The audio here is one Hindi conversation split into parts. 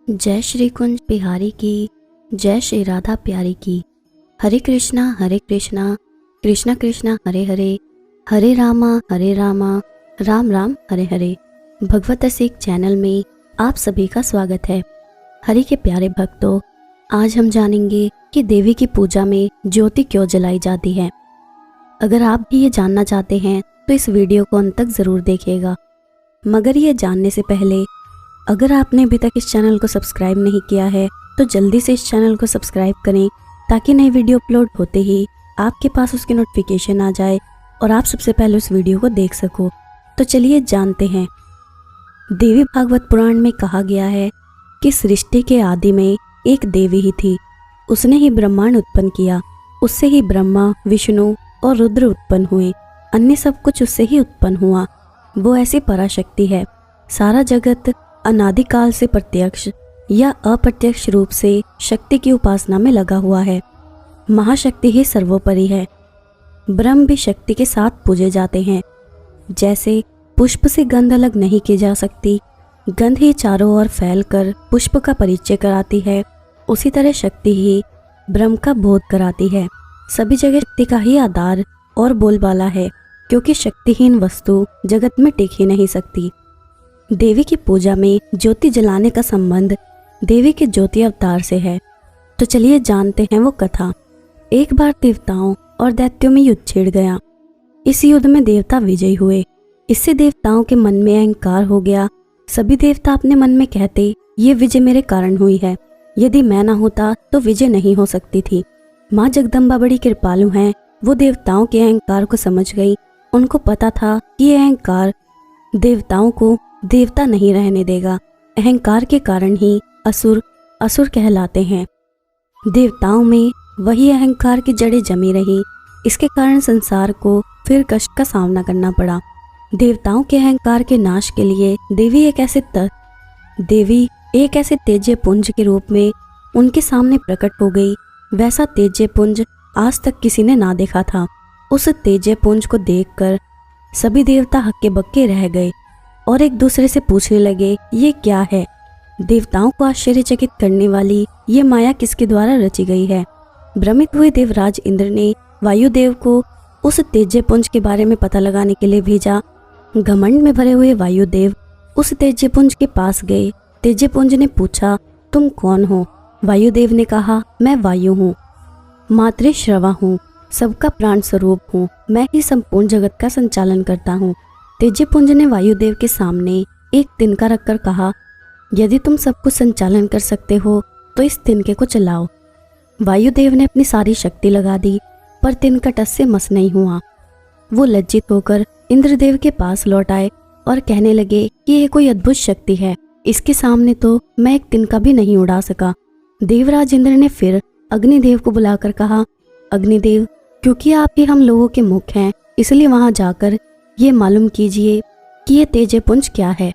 जय श्री कुंज बिहारी की, जय श्री राधा प्यारी की। हरे कृष्णा कृष्णा कृष्णा हरे हरे, हरे रामा राम राम हरे हरे। भगवत रसिक चैनल में आप सभी का स्वागत है। हरि के प्यारे भक्तों, आज हम जानेंगे कि देवी की पूजा में ज्योति क्यों जलाई जाती है। अगर आप भी ये जानना चाहते हैं तो इस वीडियो को अंत तक ज़रूर देखिएगा। मगर ये जानने से पहले अगर आपने अभी तक इस चैनल को सब्सक्राइब नहीं किया है तो जल्दी से इस चैनल को सब्सक्राइब करें, ताकि नई वीडियो अपलोड होते ही आपके पास उसकी नोटिफिकेशन आ जाए और आप सबसे पहले उस वीडियो को देख सको। तो चलिए जानते हैं। देवी भागवत पुराण में कहा गया है कि सृष्टि के आदि में एक देवी ही थी। उसने ही ब्रह्मांड उत्पन्न किया। उससे ही ब्रह्मा, विष्णु और रुद्र उत्पन्न हुए। अन्य सब कुछ उससे ही उत्पन्न हुआ। वो ऐसी पराशक्ति है। सारा जगत अनादिकाल से प्रत्यक्ष या अप्रत्यक्ष रूप से शक्ति की उपासना में लगा हुआ है। महाशक्ति ही सर्वोपरि है। ब्रह्म भी शक्ति के साथ पूजे जाते हैं। जैसे पुष्प से गंध अलग नहीं की जा सकती, गंध ही चारों ओर फैलकर पुष्प का परिचय कराती है, उसी तरह शक्ति ही ब्रह्म का बोध कराती है। सभी जगह शक्ति का ही आधार और बोलबाला है, क्योंकि शक्तिहीन वस्तु जगत में टिक ही नहीं सकती। देवी की पूजा में ज्योति जलाने का संबंध देवी के ज्योति अवतार से है। तो चलिए जानते हैं वो कथा। एक बार देवताओं और दैत्यों में युद्ध छिड़ गया। इस युद्ध में देवता विजयी हुए। इससे देवताओं के मन में अहंकार हो गया। सभी देवता अपने मन में कहते, ये विजय मेरे कारण हुई है, यदि मैं ना होता तो विजय नहीं हो सकती थी। माँ जगदम्बा बड़ी कृपालु हैं। वो देवताओं के अहंकार को समझ गई। उनको पता था कि ये अहंकार देवताओं को देवता नहीं रहने देगा। अहंकार के कारण ही असुर कहलाते हैं। देवताओं में वही अहंकार की जड़ें जमी रही। इसके कारण संसार को फिर कष्ट का सामना करना पड़ा। देवताओं के अहंकार के नाश के लिए देवी एक ऐसे तेजय पुंज के रूप में उनके सामने प्रकट हो गई। वैसा तेजय पुंज आज तक किसी ने ना देखा था। उस तेजय पुंज को देखकर सभी देवता हक्के बक्के रह गए और एक दूसरे से पूछने लगे, ये क्या है? देवताओं को आश्चर्यचकित करने वाली ये माया किसके द्वारा रची गई है? भ्रमित हुए देवराज इंद्र ने वायुदेव को उस तेजयपुंज के बारे में पता लगाने के लिए भेजा। घमंड में भरे हुए वायुदेव उस तेजयपुंज के पास गए। तेजयपुंज ने पूछा, तुम कौन हो? वायुदेव ने कहा, मैं वायु हूँ, मातृश्रवा हूँ, सबका प्राण स्वरूप हूँ। मैं ही संपूर्ण जगत का संचालन करता हूँ। तेजयपुंज ने वायुदेव के सामने एक तिनका रखकर कहा, यदि तुम सब कुछ संचालन कर सकते हो तो इस तिनके को चलाओ। वायुदेव ने अपनी सारी शक्ति लगा दी, पर तिनका टस से मस नहीं हुआ। वो लज्जित होकर इंद्रदेव के पास लौट आए और कहने लगे कि यह कोई अद्भुत शक्ति है, इसके सामने तो मैं एक तिनका भी नहीं उड़ा सका। देवराज इंद्र ने फिर अग्निदेव को बुलाकर कहा, अग्निदेव, क्योंकि आप ही हम लोगों के मुख हैं, इसलिए वहां जाकर ये मालूम कीजिए कि ये तेजयपुंज क्या है।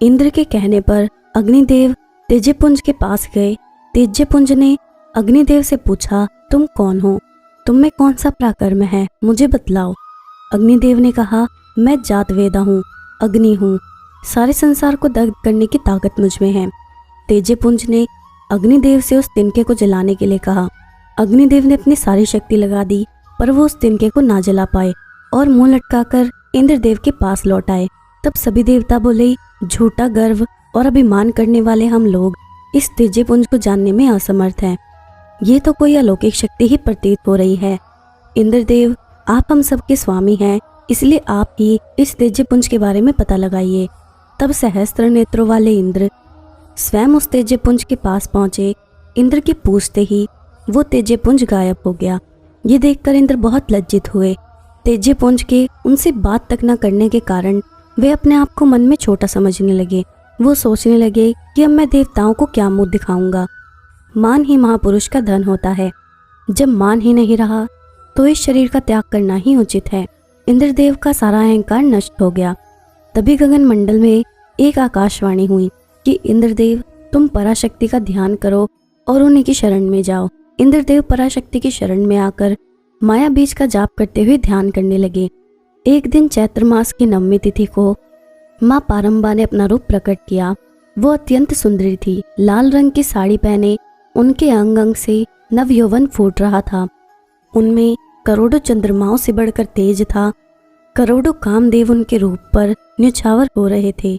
इंद्र के कहने पर अग्निदेव तेजयपुंज के पास गए। तेजयपुंज ने अग्निदेव से पूछा, तुम कौन हो? तुम में कौन सा पराक्रम है, मुझे बतलाओ। अग्निदेव ने कहा, मैं जात वेदा हूँ, अग्नि हूँ, सारे संसार को दग्ध करने की ताकत मुझ में है। तेजयपुंज ने अग्निदेव से उस तिनके को जलाने के लिए कहा। अग्निदेव ने अपनी सारी शक्ति लगा दी, पर वो उस तिनके को ना जला पाए और मुंह लटकाकर इंद्रदेव के पास लौट आए। तब सभी देवता बोले, झूठा गर्व और अभिमान करने वाले हम लोग इस तेजयपुंज को जानने में असमर्थ हैं। ये तो कोई अलौकिक शक्ति ही प्रतीत हो रही है। इंद्रदेव, आप हम सबके स्वामी हैं, इसलिए आप ही इस तेजयपुंज के बारे में पता लगाइए। तब सहस्त्र नेत्रों वाले इंद्र स्वयं उस तेजयपुंज के पास पहुंचे। इंद्र के पूछते ही वो तेजयपुंज गायब हो गया। ये देखकर इंद्र बहुत लज्जित हुए। तेजयपुंज के उनसे बात तक न करने के कारण वे अपने आप को मन में छोटा समझने लगे। वो सोचने लगे कि अब मैं देवताओं को क्या मुंह दिखाऊंगा। मान ही महापुरुष का धन होता है। जब मान ही नहीं रहा तो इस शरीर का त्याग करना ही उचित है। इंद्रदेव का सारा अहंकार नष्ट हो गया। तभी गगन मंडल में एक आकाशवाणी हुई कि इंद्रदेव, तुम पराशक्ति का ध्यान करो और उन्हीं की शरण में जाओ। इंद्रदेव पराशक्ति की शरण में आकर माया बीज का जाप करते हुए ध्यान करने लगे। एक दिन चैत्र मास की 9वीं तिथि को माँ पारंबा ने अपना रूप प्रकट किया। वो अत्यंत सुंदरी थी। लाल रंग की साड़ी पहने उनके अंग अंग से नव यौवन फूट रहा था। उनमें करोड़ों चंद्रमाओं से बढ़कर तेज था। करोड़ों कामदेव उनके रूप पर न्यौछावर हो रहे थे।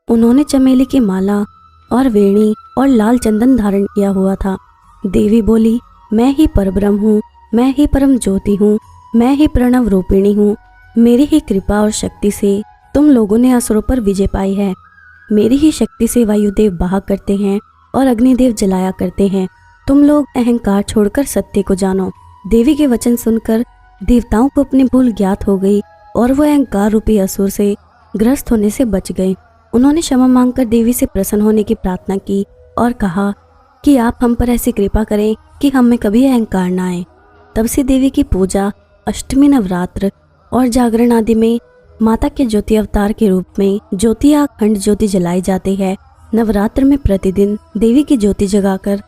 उन्होंने चमेली की माला और वेणी और लाल चंदन धारण किया हुआ था। देवी बोली, मैं ही परब्रह्म हूँ, मैं ही परम ज्योति हूँ, मैं ही प्रणव रूपिणी हूँ। मेरी ही कृपा और शक्ति से तुम लोगों ने असुरों पर विजय पाई है। मेरी ही शक्ति से वायुदेव बहा करते हैं और अग्निदेव जलाया करते हैं। तुम लोग अहंकार छोड़कर सत्य को जानो। देवी के वचन सुनकर देवताओं को अपनी भूल ज्ञात हो गई और वो अहंकार रूपी असुर से ग्रस्त होने से बच गए। उन्होंने क्षमा मांगकर देवी से प्रसन्न होने की प्रार्थना की और कहा कि आप हम पर ऐसी कृपा करें कि हम में कभी अहंकार न आए। तब से देवी की पूजा अष्टमी, नवरात्र और जागरण आदि में माता के ज्योति अवतार के रूप में ज्योति या अखंड ज्योति जलाई जाती है। नवरात्र में प्रतिदिन देवी की ज्योति जगाकर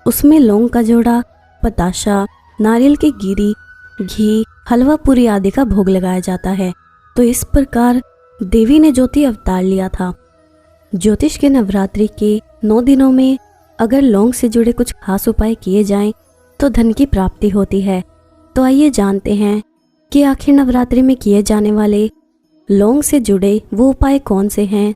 उसमें लौंग का जोड़ा, बताशा, नारियल की गिरी, घी, हलवा पूरी आदि का भोग लगाया जाता है। तो इस प्रकार देवी ने ज्योति अवतार लिया था। ज्योतिष के नवरात्रि के 9 दिनों में अगर लौंग से जुड़े कुछ खास उपाय किए जाएं तो धन की प्राप्ति होती है। तो आइए जानते हैं कि आखिर नवरात्रि में किए जाने वाले लौंग से जुड़े वो उपाय कौन से हैं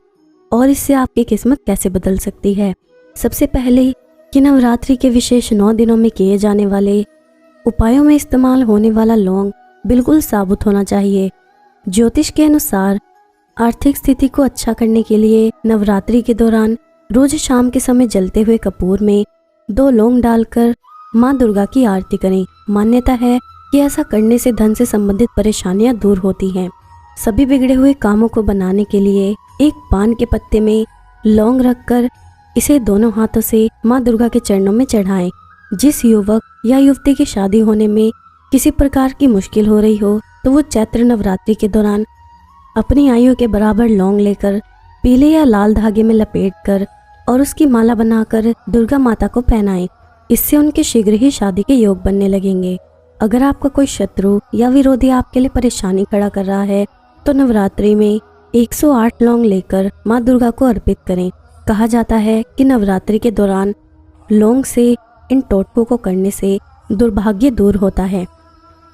और इससे आपकी किस्मत कैसे बदल सकती है। सबसे पहले कि नवरात्रि के विशेष 9 दिनों में किए जाने वाले उपायों में इस्तेमाल होने वाला लौंग बिल्कुल साबुत होना चाहिए। ज्योतिष के अनुसार आर्थिक स्थिति को अच्छा करने के लिए नवरात्रि के दौरान रोज शाम के समय जलते हुए कपूर में 2 लौंग डालकर माँ दुर्गा की आरती करें। मान्यता है कि ऐसा करने से धन से संबंधित परेशानियां दूर होती हैं। सभी बिगड़े हुए कामों को बनाने के लिए एक पान के पत्ते में लौंग रखकर इसे दोनों हाथों से माँ दुर्गा के चरणों में चढ़ाएं। जिस युवक या युवती की शादी होने में किसी प्रकार की मुश्किल हो रही हो तो वो चैत्र नवरात्रि के दौरान अपनी आयु के बराबर लौंग लेकर पीले या लाल धागे में लपेटकर और उसकी माला बनाकर दुर्गा माता को पहनाएं। इससे उनके शीघ्र ही शादी के योग बनने लगेंगे। अगर आपका कोई शत्रु या विरोधी आपके लिए परेशानी खड़ा कर रहा है तो नवरात्रि में 108 लौंग लेकर माँ दुर्गा को अर्पित करें। कहा जाता है कि नवरात्रि के दौरान लौंग से इन टोटकों को करने से दुर्भाग्य दूर होता है।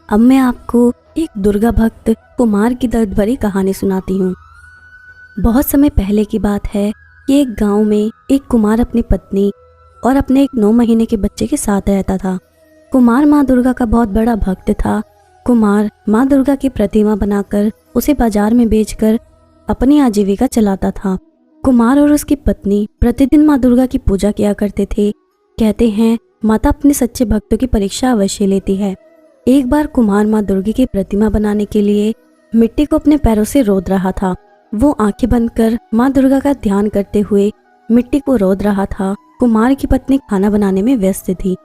अब मैं आपको एक दुर्गा भक्त कुमार की दर्द भरी कहानी सुनाती हूँ। बहुत समय पहले की बात है कि एक गांव में एक कुमार अपनी पत्नी और अपने एक 9 महीने के बच्चे के साथ रहता था। कुमार माँ दुर्गा का बहुत बड़ा भक्त था। कुमार माँ दुर्गा की प्रतिमा बनाकर उसे बाजार में बेचकर अपनी आजीविका चलाता था। कुमार और उसकी पत्नी प्रतिदिन माँ दुर्गा की पूजा किया करते थे। कहते हैं माता अपने सच्चे भक्तों की परीक्षा अवश्य लेती है। एक बार कुमार माँ दुर्गा की प्रतिमा बनाने के लिए मिट्टी को अपने पैरों से रोद रहा था। वो आंखें बंद कर माँ दुर्गा का ध्यान करते हुए मिट्टी को रोद रहा था। कुमार की पत्नी खाना बनाने में व्यस्त थी।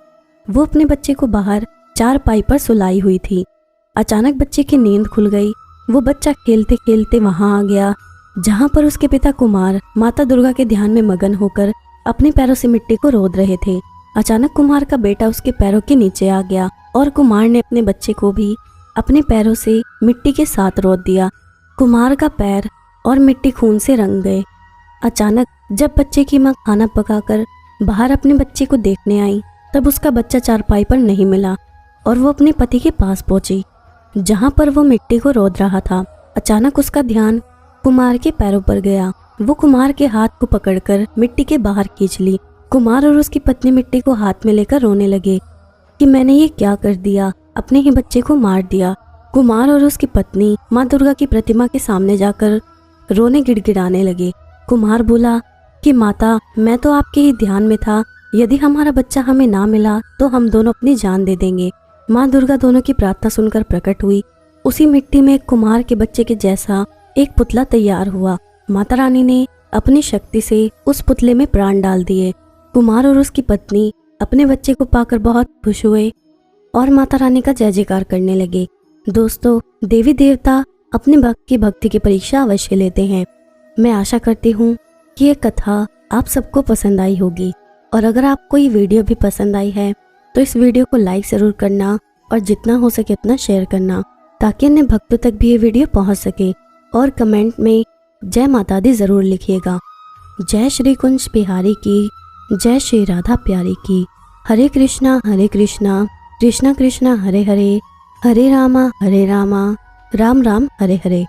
वो अपने बच्चे को बाहर चारपाई पर सुलाई हुई थी। अचानक बच्चे की नींद खुल गई। वो बच्चा खेलते खेलते वहां आ गया जहां पर उसके पिता कुमार माता दुर्गा के ध्यान में मगन होकर अपने पैरों से मिट्टी को रोद रहे थे। अचानक कुमार का बेटा उसके पैरों के नीचे आ गया और कुमार ने अपने बच्चे को भी अपने पैरों से मिट्टी के साथ रोद दिया। कुमार का पैर और मिट्टी खून से रंग गए। अचानक जब बच्चे की माँ खाना पकाकर बाहर अपने बच्चे को देखने आई तब उसका बच्चा चारपाई पर नहीं मिला और वो अपने पति के पास पहुंची जहां पर वो मिट्टी को रोद रहा था। अचानक उसका ध्यान कुमार के पैरों पर गया। वो कुमार के हाथ को पकड़कर मिट्टी के बाहर खींच ली। कुमार और उसकी पत्नी मिट्टी को हाथ में लेकर रोने लगे कि मैंने ये क्या कर दिया, अपने ही बच्चे को मार दिया। कुमार और उसकी पत्नी माँ दुर्गा की प्रतिमा के सामने जाकर रोने गिड़गिड़ाने लगे। कुमार बोला कि माता, मैं तो आपके ही ध्यान में था। यदि हमारा बच्चा हमें ना मिला तो हम दोनों अपनी जान दे देंगे। माँ दुर्गा दोनों की प्रार्थना सुनकर प्रकट हुई। उसी मिट्टी में कुमार के बच्चे के जैसा एक पुतला तैयार हुआ। माता रानी ने अपनी शक्ति से उस पुतले में प्राण डाल दिए। कुमार और उसकी पत्नी अपने बच्चे को पाकर बहुत खुश हुए और माता रानी का जय जयकार करने लगे। दोस्तों, देवी देवता अपने भक्त की भक्ति की परीक्षा अवश्य लेते हैं। मैं आशा करती हूँ कि ये कथा आप सबको पसंद आई होगी और अगर आपको ये वीडियो भी पसंद आई है तो इस वीडियो को लाइक ज़रूर करना और जितना हो सके उतना शेयर करना ताकि अन्य भक्तों तक भी ये वीडियो पहुँच सके। और कमेंट में जय माता दी ज़रूर लिखिएगा। जय श्री कुंज बिहारी की, जय श्री राधा प्यारी की। हरे कृष्णा कृष्णा कृष्णा हरे हरे, हरे रामा राम राम हरे हरे।